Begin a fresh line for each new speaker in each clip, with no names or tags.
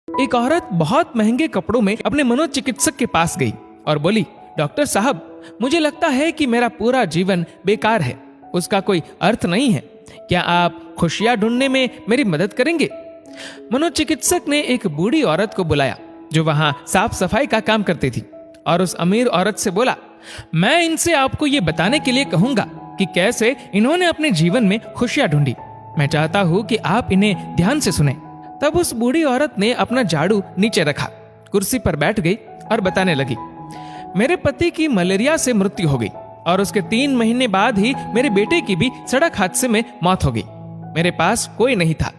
एक औरत बहुत महंगे कपड़ों में अपने मनोचिकित्सक के पास गई और बोली, डॉक्टर साहब, मुझे लगता है कि मेरा पूरा जीवन बेकार है, उसका कोई अर्थ नहीं है। क्या आप खुशियां ढूंढने में मेरी मदद करेंगे? मनोचिकित्सक ने एक बूढ़ी औरत को बुलाया जो वहां साफ सफाई का काम करती थी और उस अमीर औरत से बोला, मैं इनसे आपको ये बताने के लिए कहूंगा कि कैसे इन्होंने अपने जीवन में खुशियां ढूंढी। मैं चाहता हूं कि आप इन्हें ध्यान से सुने। तब उस बूढ़ी औरत ने अपना झाड़ू नीचे रखा, कुर्सी पर बैठ गई और बताने लगी, मेरे पति की मलेरिया से मृत्यु हो गई और उसके 3 महीने बाद ही मेरे बेटे की भी सड़क हादसे में मौत हो गई। मेरे पास कोई नहीं था,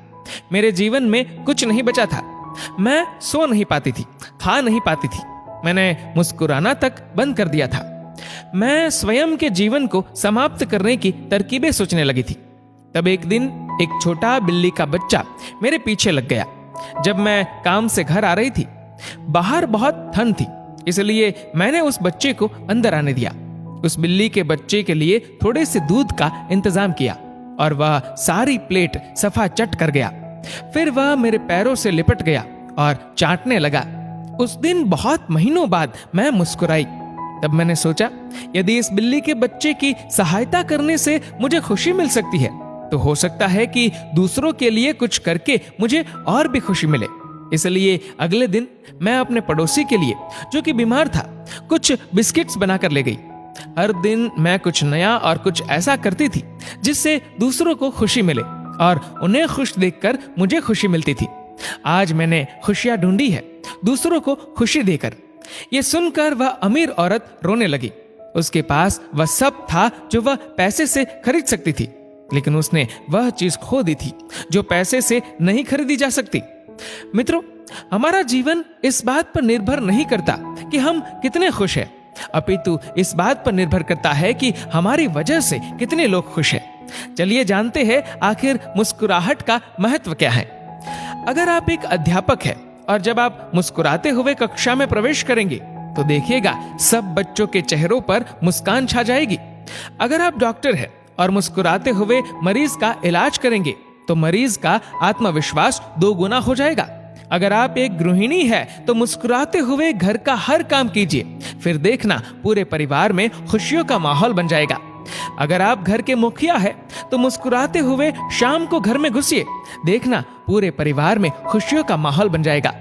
मेरे जीवन में कुछ नहीं बचा था। मैं सो नहीं पाती थी, खा नहीं पाती थी, मैंने मुस्कुराना तक बंद कर दिया था। मैं स्वयं के जीवन को समाप्त करने की तरकीबें सोचने लगी थी। तब एक दिन एक छोटा बिल्ली का बच्चा मेरे पीछे लग गया। जब मैं काम से घर आ रही थी, बाहर बहुत ठंड थी, इसलिए मैंने उस बच्चे को अंदर आने दिया। उस बिल्ली के बच्चे के लिए थोड़े से दूध का इंतजाम किया और वह सारी प्लेट सफा चट कर गया। फिर वह मेरे पैरों से लिपट गया और चाटने लगा। उस दिन बहुत महीनों बाद मैं मुस्कुराई। तब मैंने सोचा, यदि इस बिल्ली के बच्चे की सहायता करने से मुझे खुशी मिल सकती है, तो हो सकता है कि दूसरों के लिए कुछ करके मुझे और भी खुशी मिले। इसलिए अगले दिन मैं अपने पड़ोसी के लिए, जो कि बीमार था, कुछ बिस्किट्स बनाकर ले गई। हर दिन मैं कुछ नया और कुछ ऐसा करती थी जिससे दूसरों को खुशी मिले और उन्हें खुश देखकर मुझे खुशी मिलती थी। आज मैंने खुशियां ढूंढी है, दूसरों को खुशी देकर। यह सुनकर वह अमीर औरत रोने लगी। उसके पास वह सब था जो वह पैसे से खरीद सकती थी, लेकिन उसने वह चीज खो दी थी जो पैसे से नहीं खरीदी जा सकती। मित्रों, हमारा जीवन इस बात पर निर्भर नहीं करता कि हम कितने खुश हैं, अपितु इस बात पर निर्भर करता है कि हमारी वजह से कितने लोग खुश हैं। चलिए जानते हैं आखिर मुस्कुराहट का महत्व क्या है। अगर आप एक अध्यापक हैं और जब आप मुस्कुराते हुए कक्षा में प्रवेश करेंगे तो देखिएगा सब बच्चों के चेहरों पर मुस्कान छा जाएगी। अगर आप डॉक्टर हैं और मुस्कुराते हुए मरीज का इलाज करेंगे तो मरीज का आत्मविश्वास 2 गुना हो जाएगा। अगर आप एक गृहिणी है तो मुस्कुराते हुए घर का हर काम कीजिए, फिर देखना पूरे परिवार में खुशियों का माहौल बन जाएगा। अगर आप घर के मुखिया है तो मुस्कुराते हुए शाम को घर में घुसिए, देखना पूरे परिवार में खुशियों का माहौल बन जाएगा।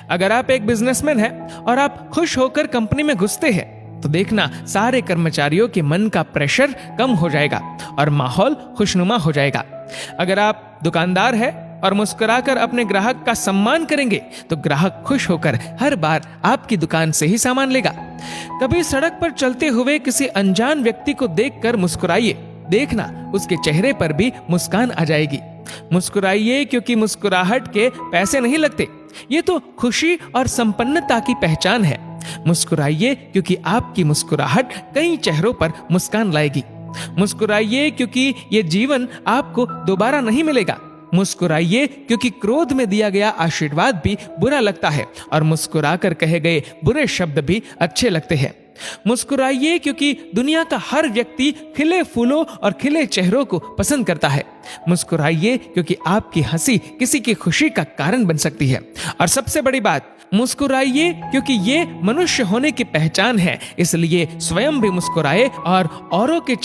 अगर आप एक बिजनेसमैन है और आप खुश होकर कंपनी में घुसते हैं तो देखना सारे कर्मचारियों के मन का प्रेशर कम हो जाएगा और माहौल खुशनुमा हो जाएगा। अगर आप दुकानदार है और मुस्कुराकर अपने ग्राहक का सम्मान करेंगे तो ग्राहक खुश होकर हर बार आपकी दुकान से ही सामान लेगा। कभी सड़क पर चलते हुए किसी अनजान व्यक्ति को देखकर मुस्कुराइए, देखना उसके चेहरे पर भी मुस्कान आ जाएगी। मुस्कुराइए क्योंकि मुस्कुराहट के पैसे नहीं लगते, ये तो खुशी और संपन्नता की पहचान है। मुस्कुराइए क्योंकि आपकी मुस्कुराहट कई चेहरों पर मुस्कान लाएगी। मुस्कुराइए क्योंकि ये जीवन आपको दोबारा नहीं मिलेगा। मुस्कुराइए क्योंकि क्रोध में दिया गया आशीर्वाद भी बुरा लगता है और मुस्कुराकर कहे गए बुरे शब्द भी अच्छे लगते हैं। मुस्कुराइए क्योंकि दुनिया का हर व्यक्ति खिले फूलों और खिले चेहरों को पसंद करता है। मुस्कुराइए क्योंकि आपकी हंसी किसी की खुशी का कारण बन सकती है। और सबसे बड़ी बात, मुस्कुराइए क्योंकि ये मनुष्य होने की पहचान है, इसलिए स्वयं भी मुस्कुराए और औरों के